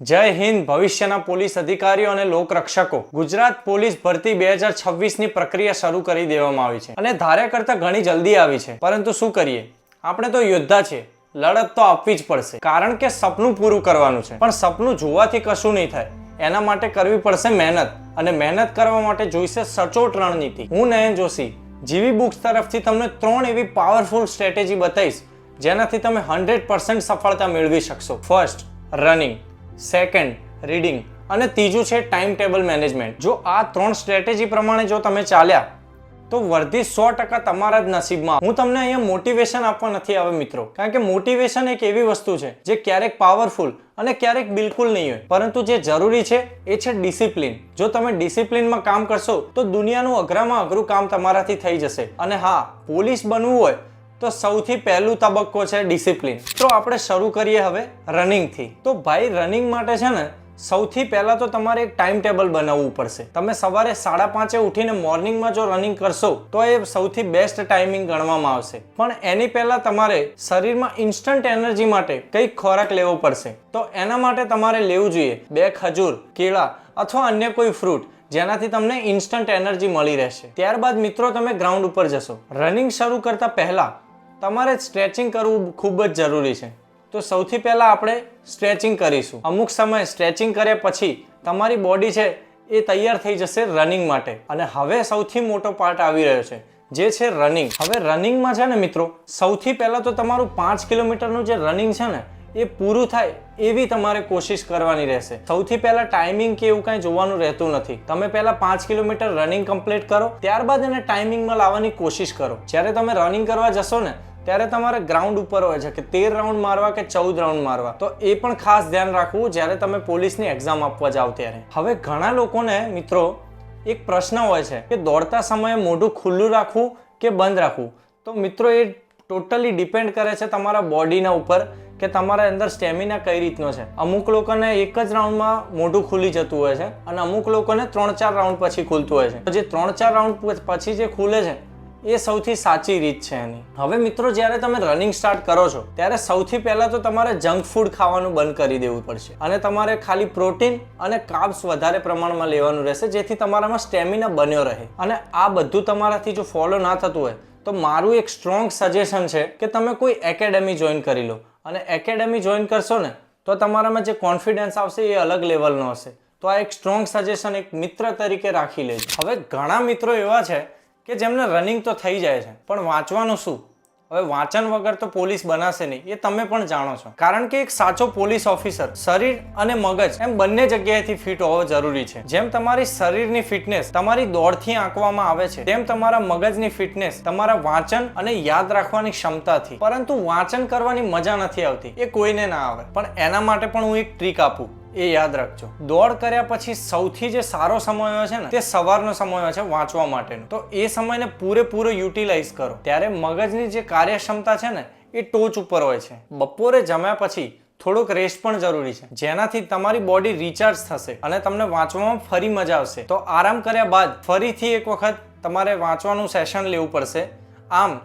જય હિન્દ. ભવિષ્યના પોલીસ અધિકારીઓ અને લોકરક્ષકો, ગુજરાત પોલીસ ભરતી 2026 ની પ્રક્રિયા શરૂ કરી દેવામાં આવી છે અને ધાર્યા કરતા ઘણી જલ્દી આવી છે. પરંતુ શું કરીએ, આપણે તો યોદ્ધા છીએ, લડત તો આપવી જ પડશે, કારણ કે સપનું પૂરું કરવાનું છે. પણ સપનું જોવાથી કશું નહીં થાય, એના માટે કરવી પડશે મહેનત, અને મહેનત કરવા માટે જોઈશે સચોટ રણનીતિ. હું નયન જોશી જીવી બુક્સ તરફથી તમને 3 એવી પાવરફુલ સ્ટ્રેટેજી બતાવીશ જેનાથી તમે 100% સફળતા મેળવી શકશો. First, running. Second, reading. અને ત્રીજું છે ટાઈમ ટેબલ મેનેજમેન્ટ. જો આ 3 સ્ટ્રેટેજી પ્રમાણે જો તમે ચાલ્યા તો વર્ધી 100% તમારા જ નસીબમાં. હું તમને અહીંયા મોટિવેશન આપવા નથી આવ્યો મિત્રો, કારણ કે મોટિવેશન એક એવી વસ્તુ છે જે ક્યારેક પાવરફુલ અને ક્યારેક બિલકુલ નહીં હોય, પરંતુ જે જરૂરી છે એ છે ડિસિપ્લિન. જો તમે ડિસિપ્લિનમાં કામ કરશો તો દુનિયાનું અઘરામાં અઘરું કામ તમારાથી થઈ જશે. અને હા, પોલીસ બનવું હોય તો સૌથી પહેલું તબક્કો છે ડિસિપ્લિન. તો આપણે શરૂ કરીએ હવે રનિંગથી. તો ભાઈ, રનિંગ માટે છે ને સૌથી પહેલા તો તમારે એક ટાઈમ ટેબલ બનાવવું પડશે. તમે સવારે 5:30 ઉઠીને મોર્નિંગમાં જો રનિંગ કરશો તો એ સૌથી બેસ્ટ ટાઈમિંગ ગણવામાં આવશે. પણ એની પહેલા તમારે શરીરમાં ઇન્સ્ટન્ટ એનર્જી માટે કંઈક ખોરાક લેવો પડશે. તો એના માટે તમારે લેવું જોઈએ 2 ખજૂર, કેળા અથવા અન્ય કોઈ ફ્રૂટ, જેનાથી તમને ઇન્સ્ટન્ટ એનર્જી મળી રહેશે. ત્યારબાદ મિત્રો તમે ગ્રાઉન્ડ ઉપર જશો. રનિંગ શરૂ કરતા પહેલા તમારે સ્ટ્રેચિંગ કરવું ખૂબ જ જરૂરી છે. તો સૌથી પહેલા આપણે સ્ટ્રેચિંગ કરીશું. અમુક સમય સ્ટ્રેચિંગ કર્યા પછી તમારી બોડી છે એ તૈયાર થઈ જશે રનિંગ માટે. અને હવે સૌથી મોટો પાર્ટ આવી રહ્યો છે, જે છે રનિંગ. હવે રનિંગમાં છે ને મિત્રો, સૌથી પહેલા તો તમારું 5 કિલોમીટરનું જે રનિંગ છે ને એ પૂરું થાય એવી તમારે કોશિશ કરવાની રહેશે. સૌથી પહેલા ટાઈમિંગ કે એવું કાંઈ જોવાનું રહેતું નથી. તમે પહેલા 5 કિલોમીટર રનિંગ કમ્પ્લીટ કરો, ત્યારબાદ એને ટાઈમિંગમાં લાવવાની કોશિશ કરો. જ્યારે તમે રનિંગ કરવા જશો ને ત્યારે તમારે ગ્રાઉન્ડ ઉપર હોય છે કે 13 રાઉન્ડ મારવા કે 14 રાઉન્ડ મારવા. તો એ પણ ખાસ ધ્યાન રાખવું જ્યારે તમે પોલીસની એક્ઝામ આપવા જાઓ ત્યારે. હવે ઘણા લોકોને મિત્રો એક પ્રશ્ન હોય છે કે દોડતા સમયે મોઢું ખુલ્લું રાખવું કે બંધ રાખવું. તો મિત્રો એ ટોટલી ડિપેન્ડ કરે છે તમારા બોડીના ઉપર કે તમારા અંદર સ્ટેમિના કઈ રીતનો છે. અમુક લોકોને એક જ રાઉન્ડમાં મોઢું ખુલી જતું હોય છે અને અમુક લોકોને 3-4 રાઉન્ડ પછી ખુલતું હોય છે. જે 3-4 રાઉન્ડ પછી જે ખુલે છે એ સૌથી સાચી રીત છે એની. હવે મિત્રો, જ્યારે તમે રનિંગ સ્ટાર્ટ કરો છો ત્યારે સૌથી પહેલા તો તમારે જંક ફૂડ ખાવાનું બંધ કરી દેવું પડશે અને તમારે ખાલી પ્રોટીન અને કાર્બ્સ વધારે પ્રમાણમાં લેવાનું રહેશે, જેથી તમારામાં સ્ટેમિના બન્યો રહે. અને આ બધું તમારાથી જો ફોલો ના થતું હોય તો મારું એક સ્ટ્રોંગ સજેશન છે કે તમે કોઈ એકેડેમી જોઈન કરી લો. અને એકેડેમી જોઈન કરશો ને તો તમારામાં જે કોન્ફિડન્સ આવશે એ અલગ લેવલનો હશે. તો આ એક સ્ટ્રોંગ સજેશન એક મિત્ર તરીકે રાખી લેજો. હવે ઘણા મિત્રો એવા છે કે જેમને રનિંગ તો થઈ જાય છે, પણ વાંચવાનું શું? હવે વાંચન વગર તો પોલીસ બનાશે નહીં, એ તમે પણ જાણો છો. કારણ કે એક સાચો પોલીસ ઓફિસર શરીર અને મગજ એમ બંને જગ્યાએથી ફિટ હોવો જરૂરી છે. જેમ તમારી શરીરની ફિટનેસ તમારી દોડથી આંકવામાં આવે છે, તેમ તમારા મગજની ફિટનેસ તમારા વાંચન અને યાદ રાખવાની ક્ષમતાથી. પરંતુ વાંચન કરવાની મજા નથી આવતી, એ કોઈને ના આવે. પણ એના માટે પણ હું એક ટ્રીક આપું, એ યાદ રાખજો. દોડ કર્યા પછી સૌથી જે સારો સમય હોય છે ને તે સવારનો સમય હોય છે વાંચવા માટેનો. તો એ સમયને પૂરેપૂરો યુટિલાઇઝ કરો. ત્યારે મગજની જે કાર્યક્ષમતા છે ને એ ટોચ ઉપર હોય છે. બપોરે જમ્યા પછી થોડોક રેસ્ટ પણ જરૂરી છે, જેનાથી તમારી બોડી રિચાર્જ થશે અને તમને વાંચવામાં ફરી મજા આવશે. તો આરામ કર્યા બાદ ફરીથી એક વખત તમારે વાંચવાનું સેશન લેવું પડશે. આમ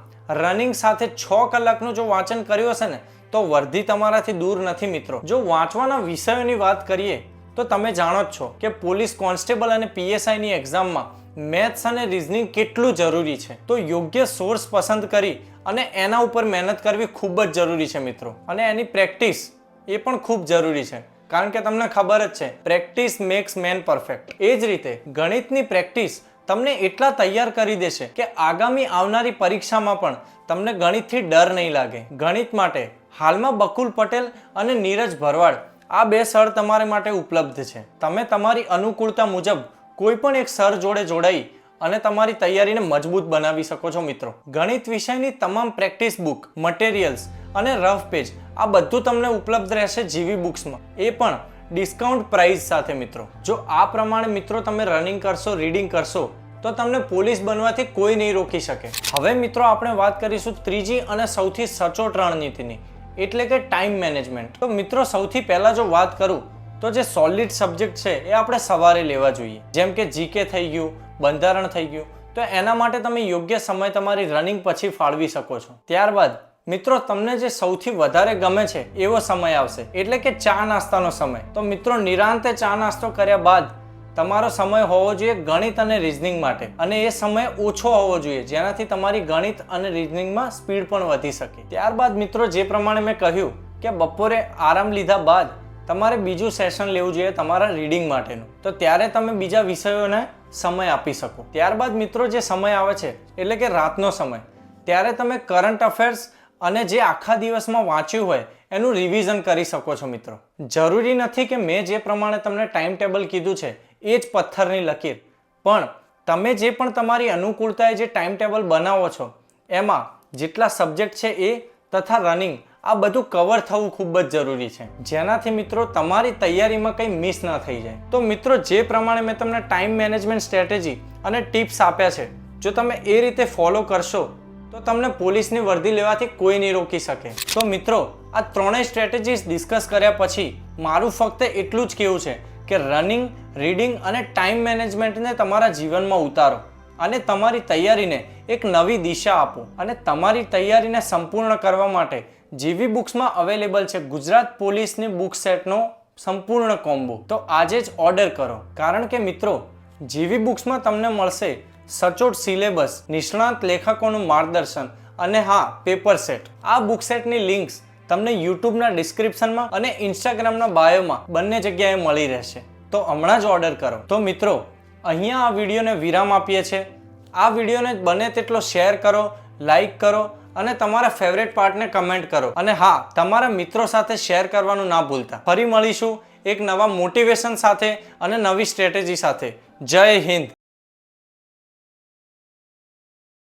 રનિંગ સાથે 6 કલાકનું જો વાંચન કર્યું હશે ને તો વર્ધી તમારાથી દૂર નથી મિત્રો. જો વાંચવાના વિષયોની વાત કરીએ તો તમે જાણો જ છો કે પોલીસ કોન્સ્ટેબલ અને PSI ની એક્ઝામમાં મેથ્સ અને રીઝનિંગ કેટલું જરૂરી છે. તો યોગ્ય સોર્સ પસંદ કરી અને એના ઉપર મહેનત કરવી ખૂબ જ જરૂરી છે મિત્રો. અને એની પ્રેક્ટિસ એ પણ ખૂબ જરૂરી છે, કારણ કે તમને ખબર જ છે, પ્રેક્ટિસ મેક્સ મેન પરફેક્ટ. એ જ રીતે ગણિતની પ્રેક્ટિસ તમને એટલા તૈયાર કરી દેશે કે આગામી આવનારી પરીક્ષામાં પણ તમને ગણિતથી ડર નહીં લાગે. ગણિત માટે હાલમાં બકુલ પટેલ અને નીરજ ભરવાડ આ 2 સર તમારા માટે ઉપલબ્ધ છે. તમે તમારી અનુકૂળતા મુજબ કોઈ પણ એક સર જોડે જોડાઈ અને તમારી તૈયારીને મજબૂત બનાવી શકો છો મિત્રો. ગણિત વિષયની તમામ પ્રેક્ટિસ બુક, મટીરિયલ્સ અને રફ પેજ આ બધું તમને ઉપલબ્ધ રહેશે જીવી બુક્સમાં, એ પણ ડિસ્કાઉન્ટ પ્રાઇસ સાથે મિત્રો. જો આ પ્રમાણે મિત્રો તમે રનિંગ કરશો, રીડિંગ કરશો તો તમને પોલીસ બનવાથી કોઈ નહીં રોકી શકે. હવે મિત્રો આપણે વાત કરીશું ત્રીજી અને સૌથી સચોટ રણનીતિની, એટલે કે ટાઈમ મેનેજમેન્ટ. તો મિત્રો સૌથી પહેલા જો વાત કરું તો જે સોલિડ સબ્જેક્ટ છે એ આપણે સવારે લેવા જોઈએ, જેમ કે GK થઈ ગયું, બંધારણ થઈ ગયું. તો એના માટે તમે યોગ્ય સમય તમારી રનિંગ પછી ફાળવી શકો છો. ત્યારબાદ મિત્રો તમને જે સૌથી વધારે ગમે છે એવો સમય આવશે, એટલે કે ચા નાસ્તાનો સમય. તો મિત્રો નિરાંતે ચા નાસ્તો કર્યા બાદ તમારો સમય હોવો જોઈએ ગણિત અને રીઝનિંગ માટે, અને એ સમય ઓછો હોવો જોઈએ જેનાથી તમારી ગણિત અને રીઝનિંગમાં સ્પીડ પણ વધી શકે. ત્યારબાદ મિત્રો જે પ્રમાણે મેં કહ્યું કે બપોરે આરામ લીધા બાદ તમારે બીજું સેશન લેવું જોઈએ તમારા રીડિંગ માટેનું, તો ત્યારે તમે બીજા વિષયોને સમય આપી શકો. ત્યારબાદ મિત્રો જે સમય આવે છે એટલે કે રાતનો સમય, ત્યારે તમે કરંટ અફેર્સ અને જે આખા દિવસમાં વાંચ્યું હોય એનું રિવિઝન કરી શકો છો. મિત્રો જરૂરી નથી કે મેં જે પ્રમાણે તમને ટાઈમ ટેબલ કીધું છે એ જ પથ્થરની લકીર, પણ તમે જે પણ તમારી અનુકૂળતાએ જે ટાઈમ ટેબલ બનાવો છો એમાં જેટલા સબ્જેક્ટ છે એ તથા રનિંગ આ બધું કવર થવું ખૂબ જ જરૂરી છે, જેનાથી મિત્રો તમારી તૈયારીમાં કંઈ મિસ ન થઈ જાય. તો મિત્રો જે પ્રમાણે મેં તમને ટાઈમ મેનેજમેન્ટ સ્ટ્રેટેજી અને ટિપ્સ આપ્યા છે, જો તમે એ રીતે ફોલો કરશો તો તમને પોલીસની વર્દી લેવાથી કોઈ નહીં રોકી શકે. તો મિત્રો આ ત્રણેય સ્ટ્રેટેજીસ ડિસ્કસ કર્યા પછી મારું ફક્ત એટલું જ કહેવું છે કે રનિંગ, રીડિંગ અને ટાઈમ મેનેજમેન્ટને તમારા જીવનમાં ઉતારો અને તમારી તૈયારીને એક નવી દિશા આપો. અને તમારી તૈયારીને સંપૂર્ણ કરવા માટે જીવી બુક્સમાં અવેલેબલ છે ગુજરાત પોલીસની બુક સેટનો સંપૂર્ણ કોમ્બો. તો આજે જ ઓર્ડર કરો, કારણ કે મિત્રો જીવી બુક્સમાં તમને મળશે સચોટ સિલેબસ, નિષ્ણાત લેખકોનું માર્ગદર્શન અને હા પેપર સેટ. આ બુક સેટની લિંક્સ તમને યુટ્યુબના ડિસ્ક્રિપ્શનમાં અને ઇન્સ્ટાગ્રામના બાયોમાં બંને જગ્યાએ મળી રહેશે. તો હમણાં જ ઓર્ડર કરો. તો મિત્રો અહીંયા આ વિડીયોને વિરામ આપીએ છીએ. આ વિડીયોને બને તેટલો શેર કરો, લાઈક કરો અને તમારા ફેવરેટ પાર્ટને કમેન્ટ કરો. અને હા, તમારા મિત્રો સાથે શેર કરવાનું ના ભૂલતા. ફરી મળીશું એક નવા મોટિવેશન સાથે અને નવી સ્ટ્રેટેજી સાથે. જય હિન્દ.